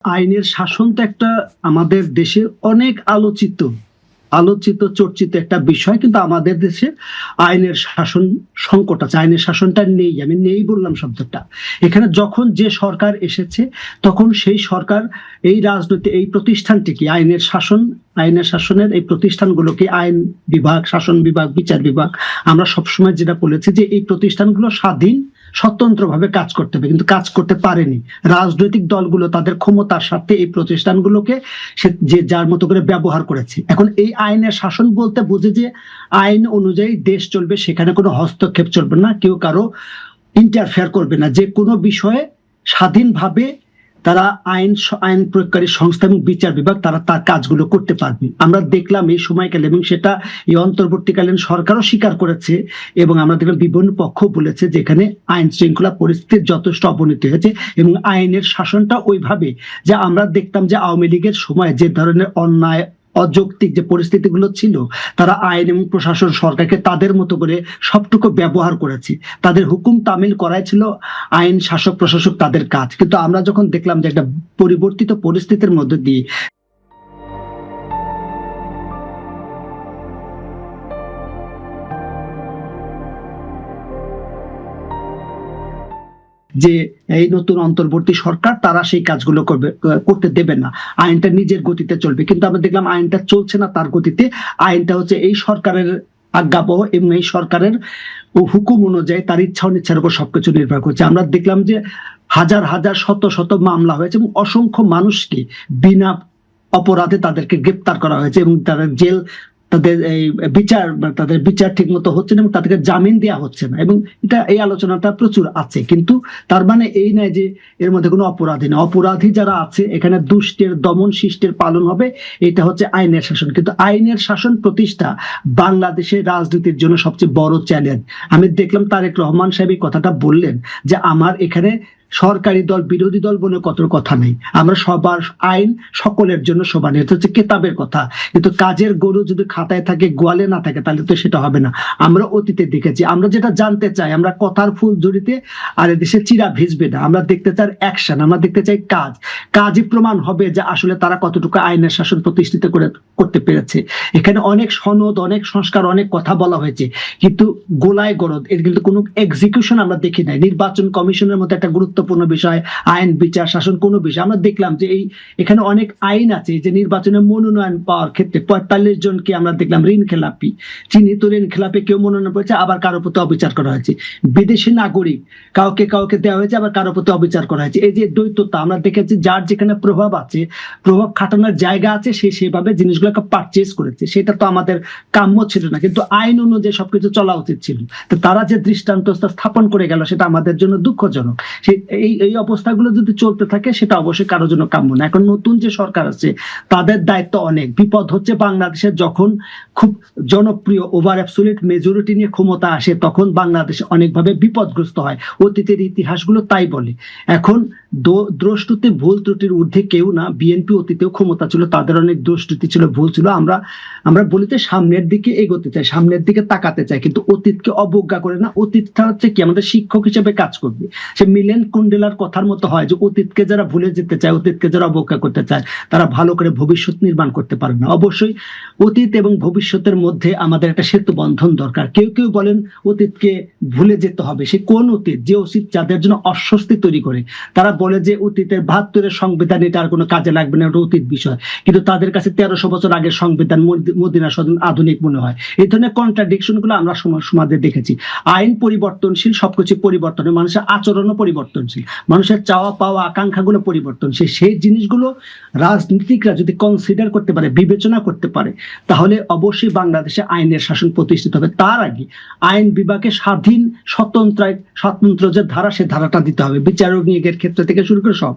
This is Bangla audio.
আইনের শাসন তো একটা আমাদের দেশের অনেক আলোচিত চর্চিত একটা বিষয়, কিন্তু আমাদের দেশে আইনের শাসন সংকট আছে। আইনের শাসনটা নেই, আমি নেই বললাম শব্দটা। এখানে যখন যে সরকার এসেছে তখন সেই সরকার এই রাজনীতি এই প্রতিষ্ঠানটিকে আইনের শাসনের এই প্রতিষ্ঠানগুলোকে আইন বিভাগ, শাসন বিভাগ, বিচার বিভাগ, আমরা সবসময় যেটা বলেছি যে এই প্রতিষ্ঠানগুলো স্বাধীন স্বতন্ত্রভাবে কাজ করতে হবে, কিন্তু কাজ করতে পারেনি। রাজনৈতিক দলগুলো তাদের ক্ষমতার সাথে এই প্রতিষ্ঠানগুলোকে সে যে যার মতো করে ব্যবহার করেছে। এখন এই আইনের শাসন বলতে বুঝে যে আইন অনুযায়ী দেশ চলবে, সেখানে কোনো হস্তক্ষেপ চলবে না, কেউ কারো ইন্টারফেয়ার করবে না, যে কোনো বিষয়ে স্বাধীনভাবে তারা আইন প্রয়োগকারী সংস্থা এবং বিচার বিভাগ তারা তার কাজগুলো করতে পারবে। আমরা দেখলাম এই সময়কালে, এবং সেটা এই অন্তর্বর্তীকালীন সরকারও স্বীকার করেছে, এবং আমরা দেখলাম বিভিন্ন পক্ষ বলেছে যেখানে আইন শৃঙ্খলা পরিস্থিতির যথেষ্ট অবনতি হয়েছে এবং আইনের শাসনটা ওইভাবে, যে আমরা দেখতাম যে আওয়ামী লীগের সময় যে ধরনের অন্যায় অযৌক্তিক যে পরিস্থিতিগুলো ছিল, তারা আইন এবং প্রশাসন সরকারকে তাদের মতো করে সবটুকু ব্যবহার করেছে, তাদের হুকুম তামিল করাই ছিল আইন শাসক প্রশাসক তাদের কাজ। কিন্তু আমরা যখন দেখলাম যে একটা পরিবর্তিত পরিস্থিতির মধ্যে দিয়ে যে এই নতুন অন্তর্বর্তী সরকার তারা সেই কাজগুলো করতে দেবে না, আইনটা নিজের গতিতে চলবে, কিন্তু আমরা দেখলাম আইনটা চলছে না তার গতিতে। আইনটা হচ্ছে এই সরকারের আজ্ঞাবহ এবং এই সরকারের হুকুম অনুযায়ী তার ইচ্ছা অনিচ্ছার উপর সবকিছু নির্ভর করছে। আমরা দেখলাম যে হাজার হাজার শত শত মামলা হয়েছে এবং অসংখ্য মানুষকে বিনা অপরাধে তাদেরকে গ্রেপ্তার করা হয়েছে এবং তাদের তাদের বিচার ঠিক মতো হচ্ছে না এবং তাদেরকে জামিন দেওয়া হচ্ছে না। এবং এটা এই আলোচনাটা প্রচুর আছে, কিন্তু তার মানে এই নয় যে এর মধ্যে কোনো অপরাধী না। অপরাধী যারা আছে এখানে দুষ্টের দমন শিষ্টের পালন হবে, এটা হচ্ছে আইনের শাসন। কিন্তু আইনের শাসন প্রতিষ্ঠা বাংলাদেশের রাজনীতির জন্য সবচেয়ে বড় চ্যালেঞ্জ। আমি দেখলাম তারেক রহমান সাহেব এই কথাটা বললেন যে আমার এখানে সরকারি দল বিরোধী দল বলে কত কথা নেই, আমরা সবার আইন সকলের জন্য সমান, এটা হচ্ছে কেতাবের কথা। কিন্তু কাজের গরু যদি খাতায় থাকে গোয়ালে না থাকে তাহলে তো সেটা হবে না। আমরা অতীতে দেখেছি, আমরা যেটা জানতে চাই, আমরা কথার ফুল জড়িতে আর দেশে চিরা ভিজবে না, আমরা দেখতে চাই অ্যাকশন, আমরা দেখতে চাই কাজই প্রমাণ হবে যে আসলে তারা কতটুকু আইনের শাসন প্রতিষ্ঠিত করতে পেরেছে। এখানে অনেক সনদ, অনেক সংস্কার, অনেক কথা বলা হয়েছে, কিন্তু গোলায় গরদ এর কিন্তু কোনো এক্সিকিউশন আমরা দেখি নাই। নির্বাচন কমিশনের মতো একটা গুরুত্বপূর্ণ বিষয়, আইন বিচার শাসন কোনো বিষয় আমরা দেখলাম যে এখানে অনেক আইন আছে যে নির্বাচনে মনোনয়ন পাওয়ার ক্ষেত্রে 45 জনকে আমরা দেখলাম ঋণ খেলাপি, চিহ্নিত ঋণ খেলাপি, কেউ মনোনয়ন পেয়েছে আবার কারো প্রতি অবিচার করা হয়েছে। বিদেশি নাগরিক কাউকে দেওয়া হয়েছে আবার কারো প্রতি অবিচার করা হয়েছে। এই যে দ্বৈততা আমরা দেখেছি, যার যেখানে প্রভাব আছে, প্রভাব খাটানোর জায়গা আছে, সে সেভাবে জিনিসগুলোকে পারচেজ করেছে। সেটা তো আমাদের কাম্য ছিল না, কিন্তু আইন অনুযায়ী সবকিছু চলা উচিত ছিল। তো তারা যে দৃষ্টান্ত স্থাপন করে গেল সেটা আমাদের জন্য দুঃখজনক। এই অবস্থাগুলো যদি চলতে থাকে সেটা অবশ্যই কারোর জন্য কাম্য না। এখন নতুন যে সরকার আছে তাদের দায়িত্ব অনেক। বিপদ হচ্ছে বাংলাদেশের যখন খুব জনপ্রিয় ওভার অ্যাবসলিউট মেজরিটি নিয়ে ক্ষমতা আসে, তখন বাংলাদেশ অনেকভাবে বিপদগ্রস্ত হয়। অতীতের ইতিহাসগুলো তাই বলে। এখন দ্রষ্টুতে ভুল ত্রুটির ঊর্ধ্বে কেউ না। বিএনপি অতীতেও ক্ষমতা ছিল, তাদের অনেক দোষ ত্রুটি ছিল, ভুল ছিল। আমরা বলিতে সামনের দিকে এগোতে চাই, সামনের দিকে তাকাতে চাই, কিন্তু অতীতকে অবজ্ঞা করে না। অতীতটা হচ্ছে কি আমাদের শিক্ষক হিসেবে কাজ করবে। সে মিলেন কুন্ডেলার কথার মতো হয় যে অতীতকে যারা ভুলে যেতে চায়, অতীতকে যারা অবজ্ঞা করতে চায়, তারা ভালো করে ভবিষ্যৎ নির্মাণ করতে পারে না। অবশ্যই অতীত এবং ভবিষ্যতের মধ্যে আমাদের একটা সেতু বন্ধন দরকার। কেউ বলেন অতীতকে ভুলে যেতে হবে। সে কোন অতীত? যে অতীত যাদের জন্য অস্বস্তি তৈরি করে। তারা বলে যে অতীতের 72-এর সংবিধান এটা আর কোনো কাজে লাগবে না, ওটা অতীত বিষয়, কিন্তু তাদের কাছে 1300 বছর আগের সংবিধান মদিনা সদন আধুনিক মনে হয়। এই ধরনের কন্ট্রাডিকশন গুলো আমরা সমাজে দেখেছি। আইন পরিবর্তনশীল, সবকিছু পরিবর্তন, মানুষের আচরণও পরিবর্তনশীল, মানুষের চাওয়া পাওয়া আকাঙ্ক্ষাগুলো পরিবর্তনশীল। সেই জিনিসগুলো রাজনীতিকরা যদি কনসিডার করতে পারে, বিবেচনা করতে পারে, তাহলে অবশ্যই বাংলাদেশে আইনের শাসন প্রতিষ্ঠিত হবে। তার আগে আইন বিভাগে স্বাধীন স্বতন্ত্র যে ধারা, সে ধারাটা দিতে হবে, বিচারক নিয়োগের ক্ষেত্র থেকে শুরু করে সব।